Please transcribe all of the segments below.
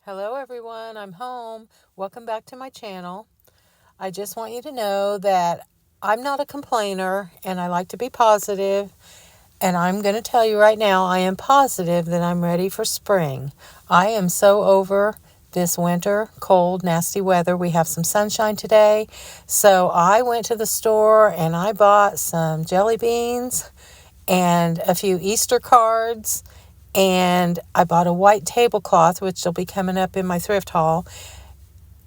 Hello everyone, I'm home. Welcome back to my channel. I just want you to know that I'm not a complainer and I like to be positive. And I'm going to tell you right now, I am positive that I'm ready for spring. I am so over this winter, cold, nasty weather. We have some sunshine today. So I went to the store and I bought some jelly beans and a few Easter cards. And I bought a white tablecloth, which will be coming up in my thrift haul.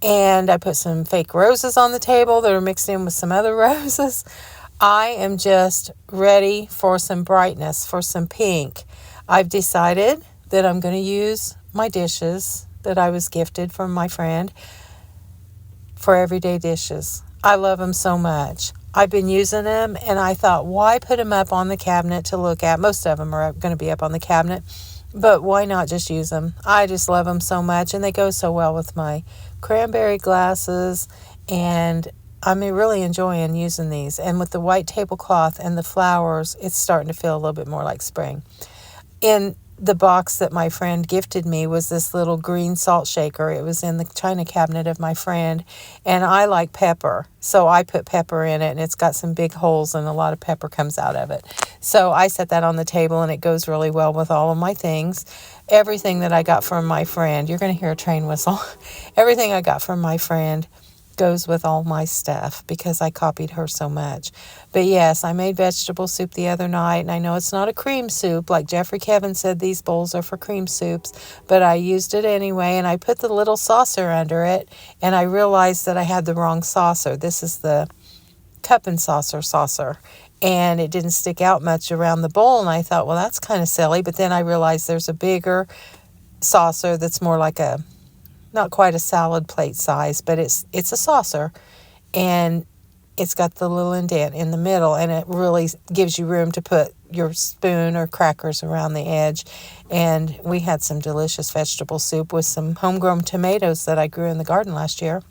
And I put some fake roses on the table that are mixed in with some other roses. I am just ready for some brightness, for some pink. I've decided that I'm going to use my dishes that I was gifted from my friend for everyday dishes. I love them so much. I've been using them and I thought, why put them up on the cabinet to look at? Most of them are going to be up on the cabinet, but why not just use them? I just love them so much and they go so well with my cranberry glasses, and I'm really enjoying using these. And with the white tablecloth and the flowers, it's starting to feel a little bit more like spring. In the box that my friend gifted me was this little green salt shaker. It was in the china cabinet of my friend, and I like pepper, so I put pepper in it, and it's got some big holes and a lot of pepper comes out of it. So I set that on the table and it goes really well with all of my things. Everything that I got from my friend, you're going to hear a train whistle. Everything I got from my friend goes with all my stuff because I copied her so much. But yes, I made vegetable soup the other night, and I know it's not a cream soup. Like Jeffrey Kevin said, these bowls are for cream soups, but I used it anyway, and I put the little saucer under it, and I realized that I had the wrong saucer. This is the cup and saucer, and it didn't stick out much around the bowl, and I thought, well, that's kind of silly. But then I realized there's a bigger saucer that's more like a, not quite a salad plate size, but it's a saucer, and it's got the little indent in the middle, and it really gives you room to put your spoon or crackers around the edge. And we had some delicious vegetable soup with some homegrown tomatoes that I grew in the garden last year.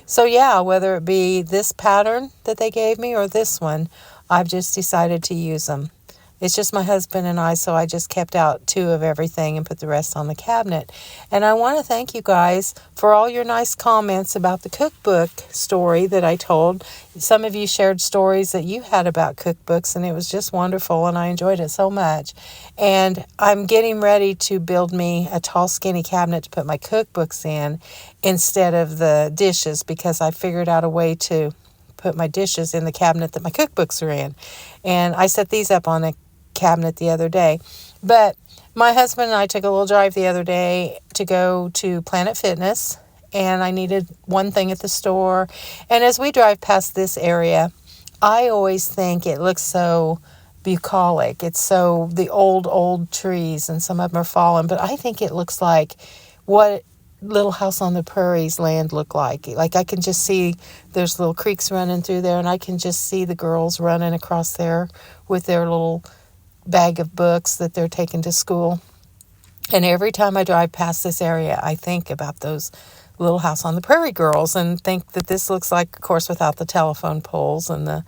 So yeah, whether it be this pattern that they gave me or this one, I've just decided to use them. It's just my husband and I, so I just kept out 2 of everything and put the rest on the cabinet. And I want to thank you guys for all your nice comments about the cookbook story that I told. Some of you shared stories that you had about cookbooks, and it was just wonderful, and I enjoyed it so much. And I'm getting ready to build me a tall, skinny cabinet to put my cookbooks in instead of the dishes, because I figured out a way to put my dishes in the cabinet that my cookbooks are in. And I set these up on a cabinet the other day. But my husband and I took a little drive the other day to go to Planet Fitness, and I needed one thing at the store. And as we drive past this area, I always think it looks so bucolic. It's so the old trees, and some of them are fallen, but I think it looks like what Little House on the Prairie's land looked like. Like I can just see there's little creeks running through there, and I can just see the girls running across there with their little bag of books that they're taking to school. And every time I drive past this area, I think about those Little House on the Prairie girls, and think that this looks like, of course, without the telephone poles and the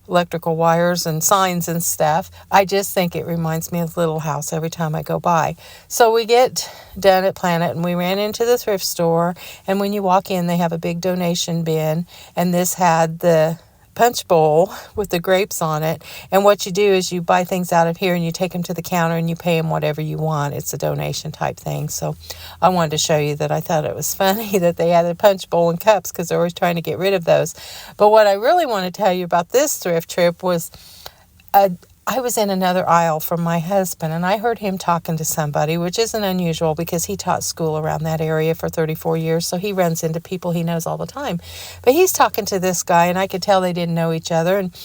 electrical wires and signs and stuff. I just think it reminds me of Little House every time I go by. So we get done at Planet, and we ran into the thrift store, and when you walk in, they have a big donation bin, and this had the punch bowl with the grapes on it. And what you do is you buy things out of here and you take them to the counter and you pay them whatever you want. It's a donation type thing. So I wanted to show you that I thought it was funny that they had a punch bowl and cups, because they're always trying to get rid of those. But what I really want to tell you about this thrift trip was I was in another aisle from my husband, and I heard him talking to somebody, which isn't unusual because he taught school around that area for 34 years, so he runs into people he knows all the time. But he's talking to this guy, and I could tell they didn't know each other, and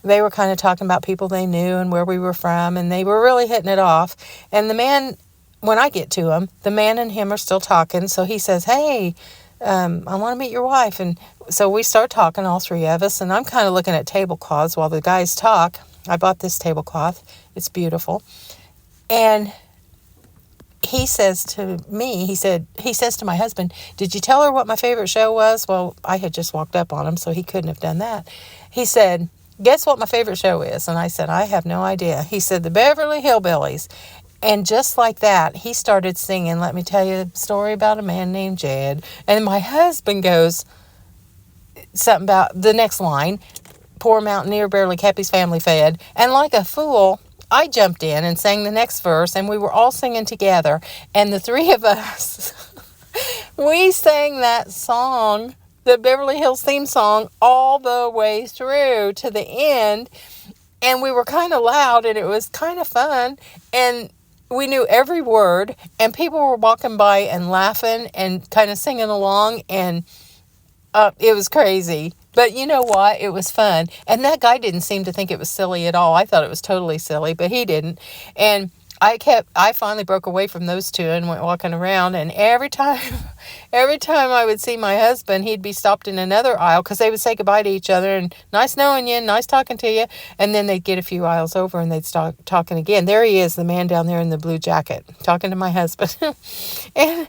they were kind of talking about people they knew and where we were from, and they were really hitting it off. And the man, when I get to him, the man and him are still talking, so he says, hey, I want to meet your wife. And so we start talking, all 3 of us, and I'm kind of looking at tablecloths while the guys talk. I bought this tablecloth. It's beautiful. And he says to me, he says to my husband, did you tell her what my favorite show was? Well, I had just walked up on him, so he couldn't have done that. He said, guess what my favorite show is? And I said, I have no idea. He said, the Beverly Hillbillies. And just like that, he started singing, let me tell you a story about a man named Jed. And my husband goes something about the next line, poor mountaineer barely kept his family fed. And like a fool, I jumped in and sang the next verse, and we were all singing together. And the three of us, we sang that song, the Beverly Hills theme song, all the way through to the end. And we were kind of loud, and it was kind of fun. And we knew every word, and people were walking by and laughing and kind of singing along, and it was crazy. But you know what? It was fun. And that guy didn't seem to think it was silly at all. I thought it was totally silly, but he didn't. And I finally broke away from those two and went walking around. And every time I would see my husband, he'd be stopped in another aisle because they would say goodbye to each other and nice knowing you, nice talking to you. And then they'd get a few aisles over and they'd start talking again. There he is, the man down there in the blue jacket, talking to my husband. And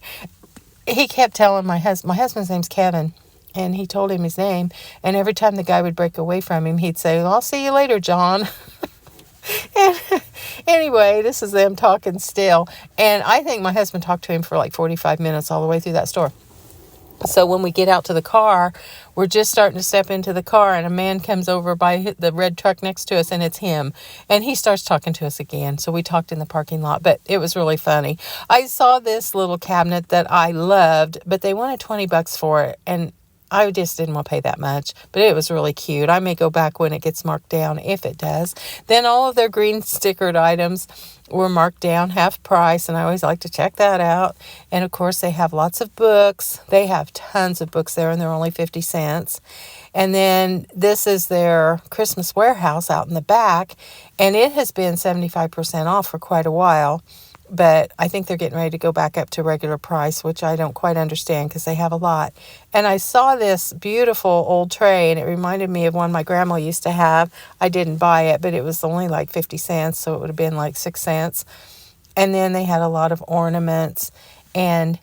he kept telling my husband's name's Kevin. And he told him his name. And every time the guy would break away from him, he'd say, well, I'll see you later, John. And anyway, this is them talking still. And I think my husband talked to him for like 45 minutes all the way through that store. So when we get out to the car, we're just starting to step into the car, and a man comes over by the red truck next to us, and it's him. And he starts talking to us again. So we talked in the parking lot, but it was really funny. I saw this little cabinet that I loved, but they wanted $20 for it. And I just didn't want to pay that much, but it was really cute. I may go back when it gets marked down, if it does. Then all of their green stickered items were marked down half price, and I always like to check that out. And of course, they have lots of books. They have tons of books there, and they're only 50 cents. And then this is their Christmas warehouse out in the back, and it has been 75% off for quite a while. But I think they're getting ready to go back up to regular price, which I don't quite understand because they have a lot. And I saw this beautiful old tray, and it reminded me of one my grandma used to have. I didn't buy it, but it was only like 50 cents, so it would have been like 6 cents. And then they had a lot of ornaments. And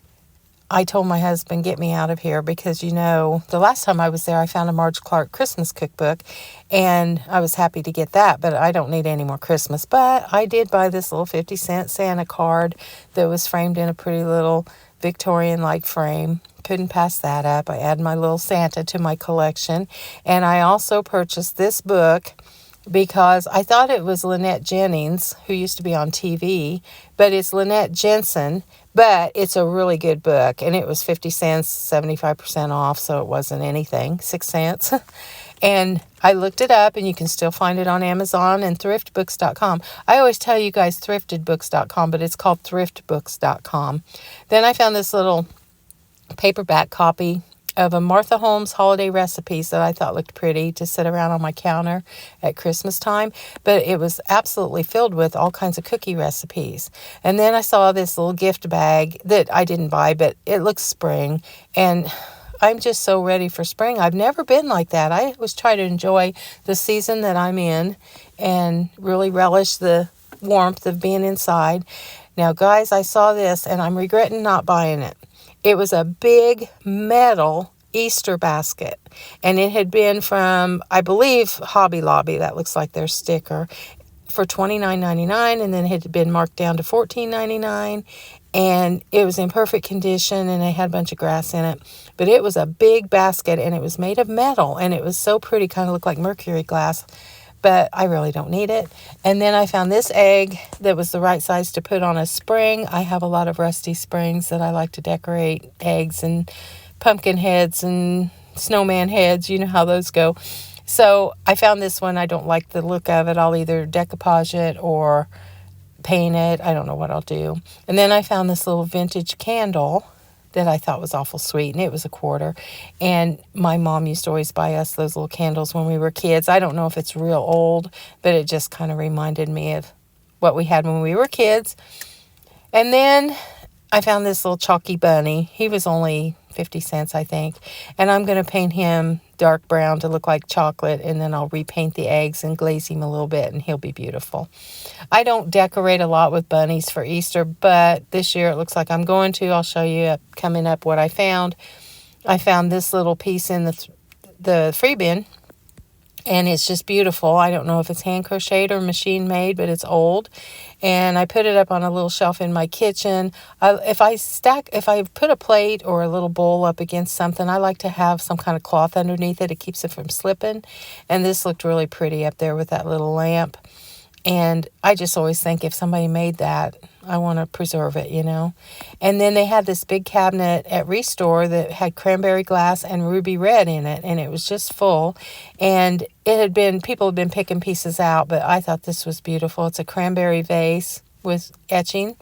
I told my husband, get me out of here, because, you know, the last time I was there, I found a Marge Clark Christmas cookbook, and I was happy to get that, but I don't need any more Christmas. But I did buy this little 50-cent Santa card that was framed in a pretty little Victorian-like frame. Couldn't pass that up. I added my little Santa to my collection, and I also purchased this book because I thought it was Lynette Jennings, who used to be on TV, but it's Lynette Jensen. But it's a really good book, and it was 50 cents, 75% off, so it wasn't anything, 6 cents. And I looked it up, and you can still find it on Amazon and thriftbooks.com. I always tell you guys thriftedbooks.com, but it's called thriftbooks.com. Then I found this little paperback copy of a Martha Holmes holiday recipes that I thought looked pretty to sit around on my counter at Christmas time. But it was absolutely filled with all kinds of cookie recipes. And then I saw this little gift bag that I didn't buy, but it looks spring. And I'm just so ready for spring. I've never been like that. I always try to enjoy the season that I'm in and really relish the warmth of being inside. Now, guys, I saw this, and I'm regretting not buying it. It was a big metal Easter basket, and it had been from, I believe, Hobby Lobby. That looks like their sticker, for $29.99, and then it had been marked down to $14.99, and it was in perfect condition, and it had a bunch of grass in it. But it was a big basket, and it was made of metal, and it was so pretty, kind of looked like mercury glass. But I really don't need it. And then I found this egg that was the right size to put on a spring. I have a lot of rusty springs that I like to decorate eggs and pumpkin heads and snowman heads. You know how those go. So I found this one. I don't like the look of it. I'll either decoupage it or paint it. I don't know what I'll do. And then I found this little vintage candle that I thought was awful sweet, and it was $0.25. And my mom used to always buy us those little candles when we were kids. I don't know if it's real old, but it just kind of reminded me of what we had when we were kids. And then I found this little chalky bunny. He was only 50 cents, I think. And I'm going to paint him dark brown to look like chocolate, and then I'll repaint the eggs and glaze him a little bit, and he'll be beautiful. I don't decorate a lot with bunnies for Easter, but this year it looks like I'm going to. I'll show you coming up what I found. I found this little piece in the free bin, And it's just beautiful. I don't know if it's hand crocheted or machine made, but it's old. And I put it up on a little shelf in my kitchen. If I put a plate or a little bowl up against something, I like to have some kind of cloth underneath it. It keeps it from slipping. And this looked really pretty up there with that little lamp. And I just always think if somebody made that, I want to preserve it, you know. And then they had this big cabinet at Restore that had cranberry glass and ruby red in it. And it was just full. And people had been picking pieces out, but I thought this was beautiful. It's a cranberry vase with etching.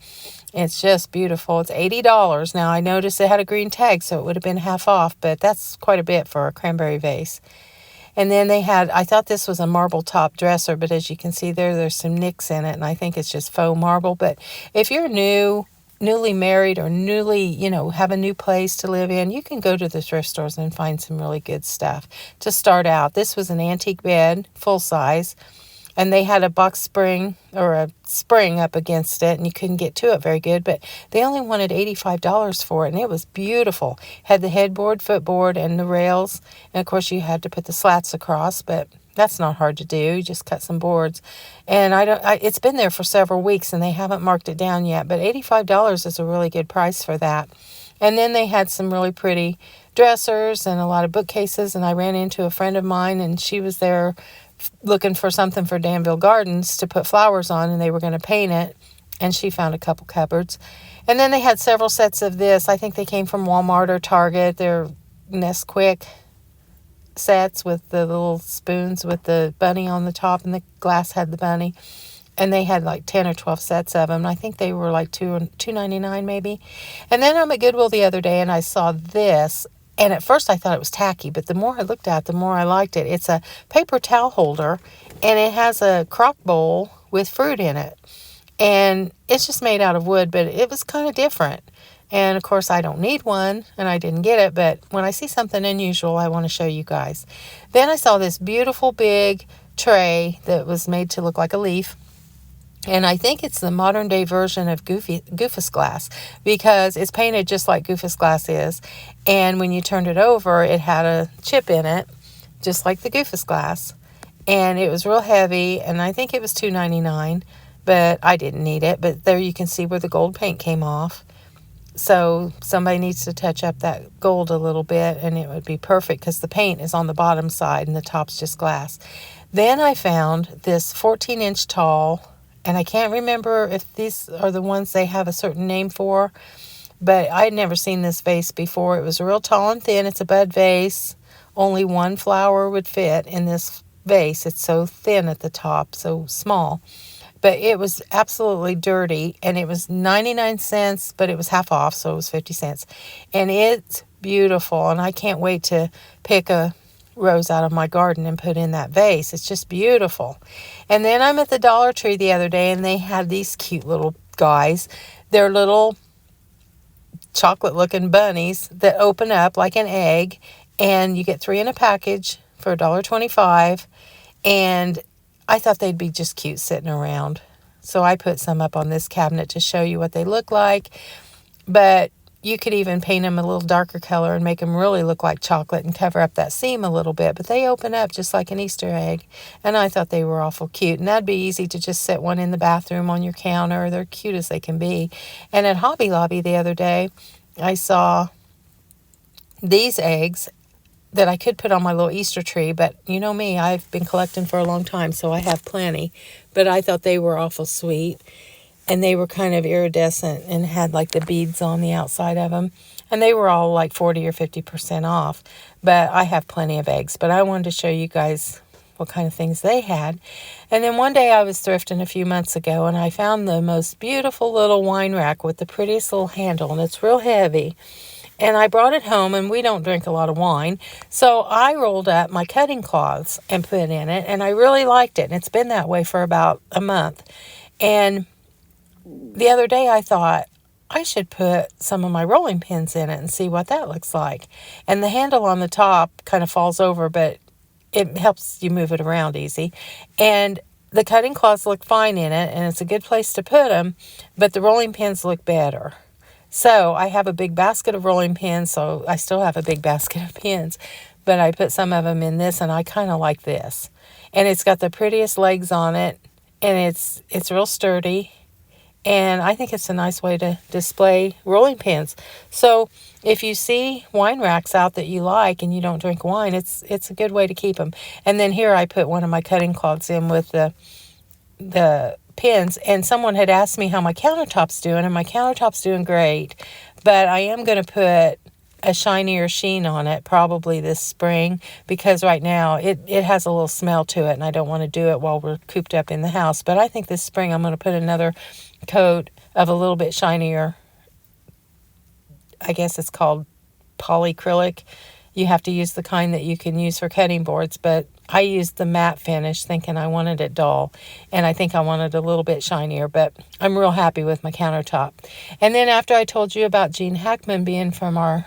It's just beautiful. It's $80. Now, I noticed it had a green tag, so it would have been half off, but that's quite a bit for a cranberry vase. And then I thought this was a marble top dresser, but as you can see there's some nicks in it, and I think it's just faux marble. But if you're newly married or newly, have a new place to live in, you can go to the thrift stores and find some really good stuff to start out. This was an antique bed, full size. And they had a box spring or a spring up against it, and you couldn't get to it very good. But they only wanted $85 for it, and it was beautiful. Had the headboard, footboard, and the rails. And, of course, you had to put the slats across, but that's not hard to do. You just cut some boards. And it's been there for several weeks, and they haven't marked it down yet. But $85 is a really good price for that. And then they had some really pretty dressers and a lot of bookcases. And I ran into a friend of mine, and she was there looking for something for Danville Gardens to put flowers on, and they were going to paint it, and she found a couple cupboards. And then they had several sets of this. I think they came from Walmart or Target. They're Nesquik sets with the little spoons with the bunny on the top, and the glass had the bunny. And they had like 10 or 12 sets of them. I think they were like $2.99 maybe. And then I'm at Goodwill the other day, and I saw this. And at first I thought it was tacky, but the more I looked at it, the more I liked it. It's a paper towel holder, and it has a crock bowl with fruit in it. And it's just made out of wood, but it was kind of different. And, of course, I don't need one, and I didn't get it. But when I see something unusual, I want to show you guys. Then I saw this beautiful big tray that was made to look like a leaf. And I think it's the modern day version of Goofus glass, because it's painted just like Goofus glass is. And when you turned it over, it had a chip in it, just like the Goofus glass. And it was real heavy, and I think it was $2.99, but I didn't need it. But there you can see where the gold paint came off. So somebody needs to touch up that gold a little bit, and it would be perfect because the paint is on the bottom side and the top's just glass. Then I found this 14-inch tall, and I can't remember if these are the ones they have a certain name for, but I had never seen this vase before. It was real tall and thin. It's a bud vase. Only one flower would fit in this vase. It's so thin at the top, so small. But it was absolutely dirty, and it was 99 cents, but it was half off, so it was 50 cents. And it's beautiful, and I can't wait to pick a rose out of my garden and put in that vase. It's just beautiful. And then I'm at the Dollar Tree the other day, and they had these cute little guys. They're little chocolate-looking bunnies that open up like an egg, and you get 3 in a package for $1.25. And I thought they'd be just cute sitting around. So I put some up on this cabinet to show you what they look like. But you could even paint them a little darker color and make them really look like chocolate and cover up that seam a little bit. But they open up just like an Easter egg. And I thought they were awful cute. And that'd be easy to just set one in the bathroom on your counter. They're cute as they can be. And at Hobby Lobby the other day, I saw these eggs that I could put on my little Easter tree. But you know me, I've been collecting for a long time, so I have plenty. But I thought they were awful sweet. And they were kind of iridescent and had like the beads on the outside of them. And they were all like 40 or 50% off. But I have plenty of eggs. But I wanted to show you guys what kind of things they had. And then one day I was thrifting a few months ago, and I found the most beautiful little wine rack with the prettiest little handle. And it's real heavy. And I brought it home, and we don't drink a lot of wine. So I rolled up my cutting cloths and put in it. And I really liked it. And it's been that way for about a month. And the other day I thought I should put some of my rolling pins in it and see what that looks like. And the handle on the top kind of falls over, but it helps you move it around easy. And the cutting cloths look fine in it, and it's a good place to put them, but the rolling pins look better. So I have a big basket of rolling pins, so I still have a big basket of pins. but I put some of them in this, and I kind of like this. And it's got the prettiest legs on it, and it's real sturdy. And I think it's a nice way to display rolling pins. So if you see wine racks out that you like and you don't drink wine, it's a good way to keep them. And then here I put one of my cutting cloths in with the pins. And someone had asked me how my countertop's doing, and my countertop's doing great. But I am going to put a shinier sheen on it probably this spring, because right now it has a little smell to it, and I don't want to do it while we're cooped up in the house. But I think this spring I'm going to put another coat of a little bit shinier, I guess it's called polyacrylic. You have to use the kind that you can use for cutting boards, but I used the matte finish thinking I wanted it dull, and I think I wanted a little bit shinier, but I'm real happy with my countertop. And then after I told you about Gene Hackman being from our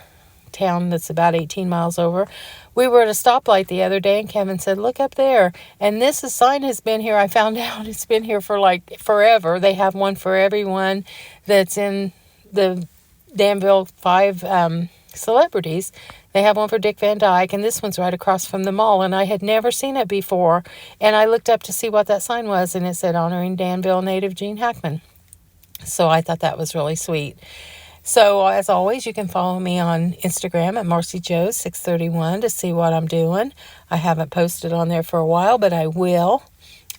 town that's about 18 miles over, we were at a stoplight the other day, and Kevin said, look up there, and this sign has been here. I found out it's been here for like forever. They have one for everyone that's in the Danville 5 celebrities. They have one for Dick Van Dyke, and this one's right across from the mall, and I had never seen it before, and I looked up to see what that sign was, and it said honoring Danville native Gene Hackman. So I thought that was really sweet. So, as always, you can follow me on Instagram at MarcyJoe631 to see what I'm doing. I haven't posted on there for a while, but I will.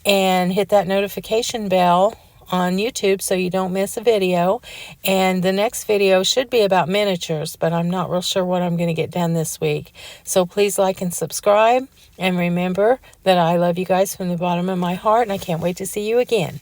And hit that notification bell on YouTube so you don't miss a video. And the next video should be about miniatures, but I'm not real sure what I'm going to get done this week. So please like and subscribe. And remember that I love you guys from the bottom of my heart, and I can't wait to see you again.